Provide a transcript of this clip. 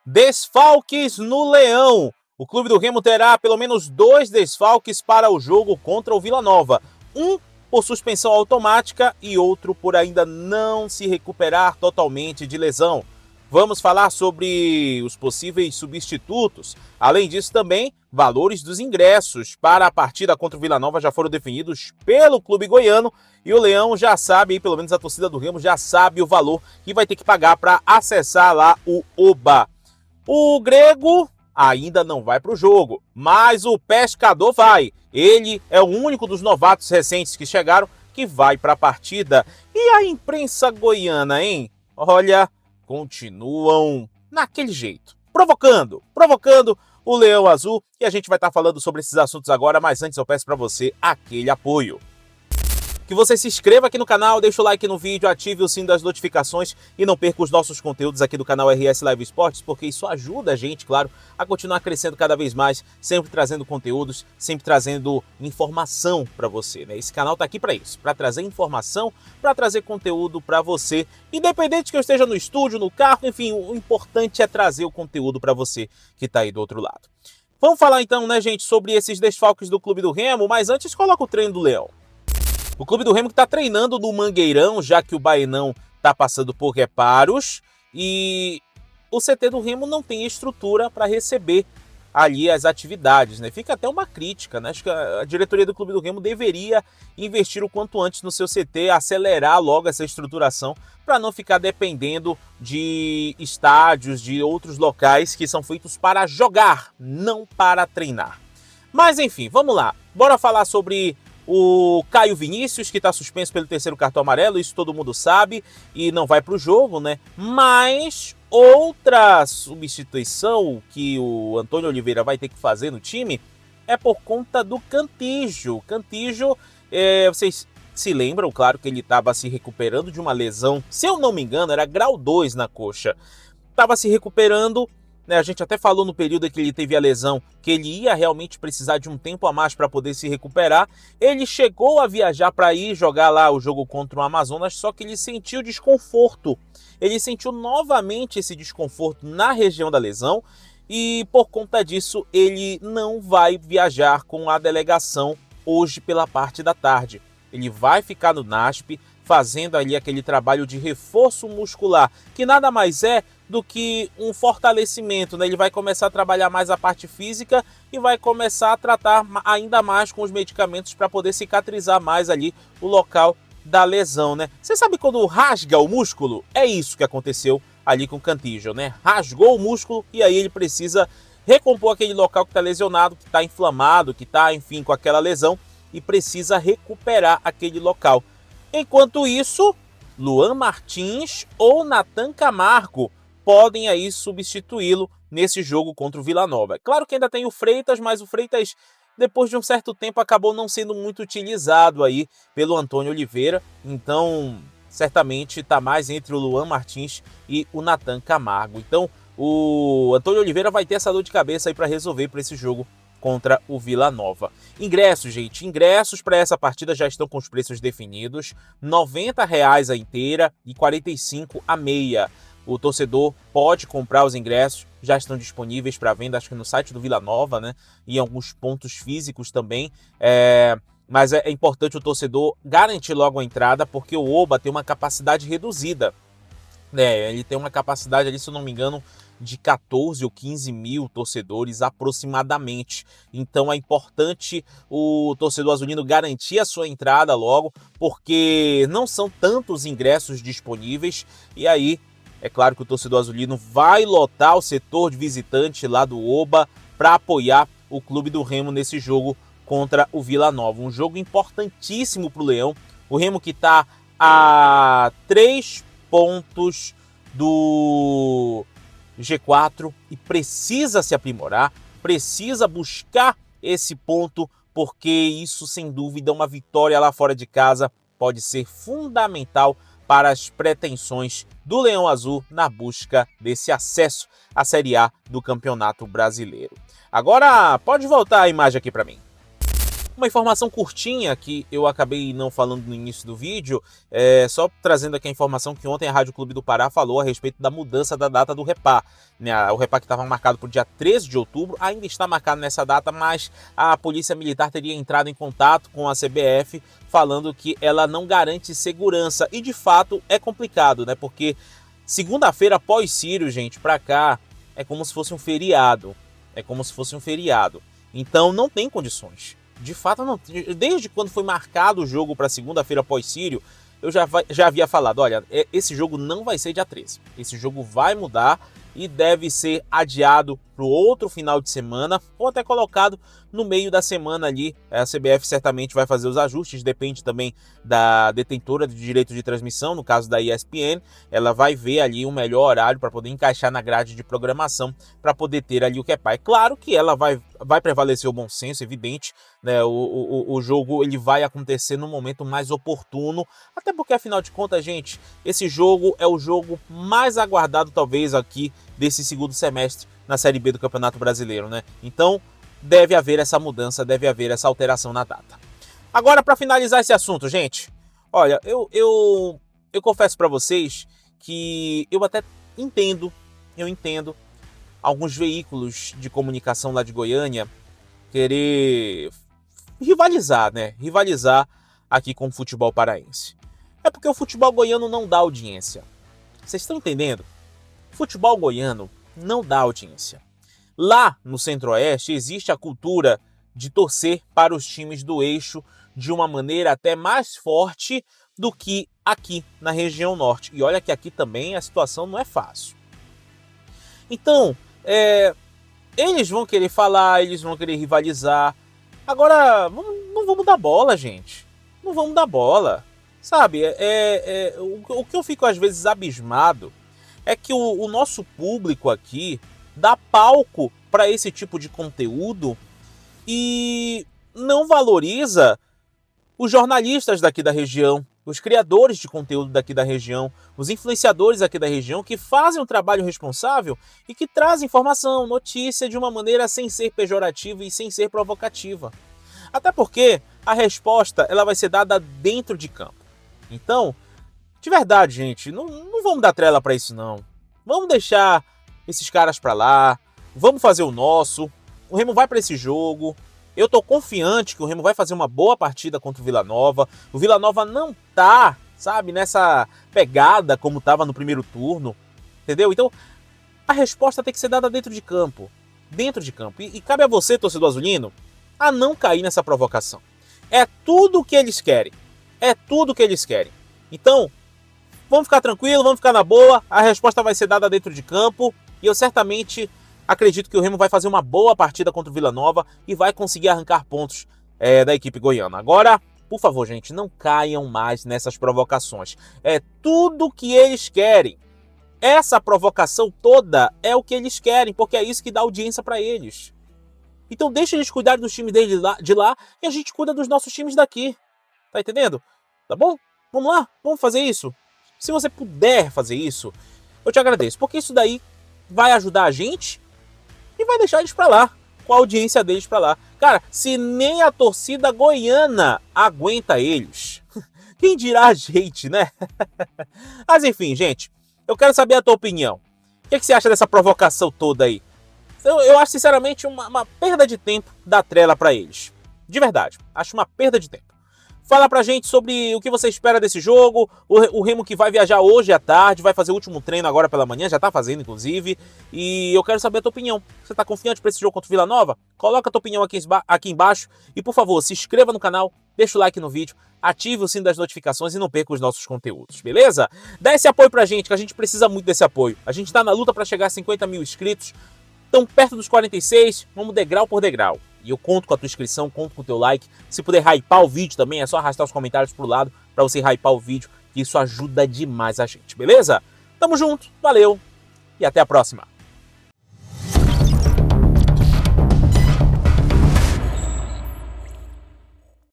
Desfalques no Leão. O Clube do Remo terá pelo menos 2 desfalques para o jogo contra o Vila Nova. Um por suspensão automática e outro por ainda não se recuperar totalmente de lesão. Vamos falar sobre os possíveis substitutos. Além disso, também, valores dos ingressos para a partida contra o Vila Nova já foram definidos pelo clube goiano e o Leão já sabe, pelo menos a torcida do Remo já sabe o valor que vai ter que pagar para acessar lá o Oba. O Grego ainda não vai para o jogo, mas o Pescador vai. Ele é o único dos novatos recentes que chegaram que vai para a partida. E a imprensa goiana, hein? Olha, continuam naquele jeito, provocando o Leão Azul. E a gente vai estar falando sobre esses assuntos agora, mas antes eu peço para você aquele apoio. Que você se inscreva aqui no canal, deixe o like no vídeo, ative o sino das notificações e não perca os nossos conteúdos aqui do canal RS Live Esportes, porque isso ajuda a gente, claro, a continuar crescendo cada vez mais, sempre trazendo conteúdos, sempre trazendo informação para você, né? Esse canal tá aqui para isso, para trazer informação, para trazer conteúdo para você, independente que eu esteja no estúdio, no carro, enfim, o importante é trazer o conteúdo para você que tá aí do outro lado. Vamos falar então, né, gente, sobre esses desfalques do Clube do Remo, mas antes coloca o treino do Leão. O Clube do Remo que está treinando no Mangueirão, já que o Baenão está passando por reparos e o CT do Remo não tem estrutura para receber ali as atividades, né? Fica até uma crítica, né? Acho que a diretoria do Clube do Remo deveria investir o quanto antes no seu CT, acelerar logo essa estruturação para não ficar dependendo de estádios, de outros locais que são feitos para jogar, não para treinar. Mas enfim, vamos lá. Bora falar sobre o Caio Vinícius, que está suspenso pelo 3º cartão amarelo, isso todo mundo sabe, e não vai para o jogo, né? Mas outra substituição que o Antônio Oliveira vai ter que fazer no time é por conta do Cantillo. Cantillo, vocês se lembram, claro, que ele estava se recuperando de uma lesão, se eu não me engano, era grau 2 na coxa. Estava se recuperando, né? A gente até falou no período em que ele teve a lesão que ele ia realmente precisar de um tempo a mais para poder se recuperar. Ele chegou a viajar para ir jogar lá o jogo contra o Amazonas, só que ele sentiu desconforto. Ele sentiu novamente esse desconforto na região da lesão e por conta disso ele não vai viajar com a delegação hoje pela parte da tarde. Ele vai ficar no NASP fazendo ali aquele trabalho de reforço muscular, que nada mais é do que um fortalecimento, né? Ele vai começar a trabalhar mais a parte física e vai começar a tratar ainda mais com os medicamentos para poder cicatrizar mais ali o local da lesão, né? Você sabe quando rasga o músculo? É isso que aconteceu ali com o Cantillo, né? Rasgou o músculo e aí ele precisa recompor aquele local que está lesionado, que está inflamado, que está, enfim, com aquela lesão e precisa recuperar aquele local. Enquanto isso, Luan Martins ou Nathan Camargo podem aí substituí-lo nesse jogo contra o Vila Nova. Claro que ainda tem o Freitas, mas o Freitas, depois de um certo tempo, acabou não sendo muito utilizado aí pelo Antônio Oliveira. Então, certamente está mais entre o Luan Martins e o Nathan Camargo. Então, o Antônio Oliveira vai ter essa dor de cabeça aí para resolver para esse jogo contra o Vila Nova. Ingressos, gente. Ingressos para essa partida já estão com os preços definidos. R$ 90 a inteira e R$ 45 a meia. O torcedor pode comprar os ingressos, já estão disponíveis para venda, acho que no site do Vila Nova, né? E em alguns pontos físicos também. Mas é importante o torcedor garantir logo a entrada, porque o Oba tem uma capacidade reduzida. Ele tem uma capacidade ali, se eu não me engano, de 14 ou 15 mil torcedores aproximadamente. Então é importante o torcedor azulino garantir a sua entrada logo, porque não são tantos ingressos disponíveis. E aí, é claro que o torcedor azulino vai lotar o setor de visitante lá do Oba para apoiar o Clube do Remo nesse jogo contra o Vila Nova. Um jogo importantíssimo para o Leão. O Remo que está a 3 pontos do G4 e precisa se aprimorar, precisa buscar esse ponto, porque isso, sem dúvida, uma vitória lá fora de casa pode ser fundamental para as pretensões do Leão Azul na busca desse acesso à Série A do Campeonato Brasileiro. Agora, pode voltar a imagem aqui para mim. Uma informação curtinha que eu acabei não falando no início do vídeo, só trazendo aqui a informação que ontem a Rádio Clube do Pará falou a respeito da mudança da data do Repá. O Repá que estava marcado para o dia 13 de outubro, ainda está marcado nessa data, mas a Polícia Militar teria entrado em contato com a CBF falando que ela não garante segurança. E de fato é complicado, né? Porque segunda-feira após Sírio, gente, para cá é como se fosse um feriado. É como se fosse um feriado. Então não tem condições. De fato, não. Desde quando foi marcado o jogo para segunda-feira após Sírio, eu já havia falado, olha, esse jogo não vai ser dia 13. Esse jogo vai mudar e deve ser adiado para o outro final de semana, ou até colocado no meio da semana ali. A CBF certamente vai fazer os ajustes, depende também da detentora de direito de transmissão, no caso da ESPN, ela vai ver ali um melhor horário para poder encaixar na grade de programação, para poder ter ali o que é pai. Claro que ela vai prevalecer o bom senso, evidente, né? O jogo ele vai acontecer no momento mais oportuno, até porque afinal de contas, gente, esse jogo é o jogo mais aguardado talvez aqui desse segundo semestre na Série B do Campeonato Brasileiro, né? Então deve haver essa mudança, deve haver essa alteração na data. Agora, para finalizar esse assunto, gente, olha, eu confesso para vocês que eu até entendo alguns veículos de comunicação lá de Goiânia querer rivalizar, né? Rivalizar aqui com o futebol paraense. É porque o futebol goiano não dá audiência. Vocês estão entendendo? O futebol goiano não dá audiência. Lá no Centro-Oeste existe a cultura de torcer para os times do eixo de uma maneira até mais forte do que aqui na região norte. E olha que aqui também a situação não é fácil. Então, eles vão querer falar, eles vão querer rivalizar. Agora, não vamos dar bola, gente. Não vamos dar bola. Sabe, o que eu fico às vezes abismado é que o nosso público aqui dá palco para esse tipo de conteúdo e não valoriza os jornalistas daqui da região, os criadores de conteúdo daqui da região, os influenciadores aqui da região que fazem um trabalho responsável e que trazem informação, notícia de uma maneira sem ser pejorativa e sem ser provocativa. Até porque a resposta ela vai ser dada dentro de campo. Então, de verdade, gente, não vamos dar trela para isso não. Vamos deixar esses caras para lá, vamos fazer o nosso. O Remo vai para esse jogo. Eu tô confiante que o Remo vai fazer uma boa partida contra o Vila Nova. O Vila Nova não tá, sabe, nessa pegada como tava no primeiro turno, entendeu? Então, a resposta tem que ser dada dentro de campo. Dentro de campo. E cabe a você, torcedor azulino, a não cair nessa provocação. É tudo o que eles querem. É tudo o que eles querem. Então, vamos ficar tranquilo, vamos ficar na boa. A resposta vai ser dada dentro de campo. E eu certamente acredito que o Remo vai fazer uma boa partida contra o Vila Nova e vai conseguir arrancar pontos da equipe goiana. Agora, por favor, gente, não caiam mais nessas provocações. É tudo o que eles querem. Essa provocação toda é o que eles querem, porque é isso que dá audiência para eles. Então deixa eles cuidarem dos times deles de lá e a gente cuida dos nossos times daqui. Tá entendendo? Tá bom? Vamos lá, vamos fazer isso. Se você puder fazer isso, eu te agradeço, porque isso daí vai ajudar a gente e vai deixar eles pra lá, com a audiência deles pra lá. Cara, se nem a torcida goiana aguenta eles, quem dirá a gente, né? Mas enfim, gente, eu quero saber a tua opinião. O que você acha dessa provocação toda aí? Eu acho, sinceramente, uma perda de tempo dar trela pra eles. De verdade, acho uma perda de tempo. Fala pra gente sobre o que você espera desse jogo, o Remo que vai viajar hoje à tarde, vai fazer o último treino agora pela manhã, já tá fazendo inclusive, e eu quero saber a tua opinião. Você tá confiante pra esse jogo contra o Vila Nova? Coloca a tua opinião aqui embaixo e, por favor, se inscreva no canal, deixa o like no vídeo, ative o sino das notificações e não perca os nossos conteúdos, beleza? Dá esse apoio pra gente, que a gente precisa muito desse apoio. A gente tá na luta pra chegar a 50 mil inscritos, tão perto dos 46, vamos degrau por degrau. E eu conto com a tua inscrição, conto com o teu like. Se puder hypar o vídeo também, é só arrastar os comentários pro lado para você hypar o vídeo, que isso ajuda demais a gente, beleza? Tamo junto, valeu e até a próxima.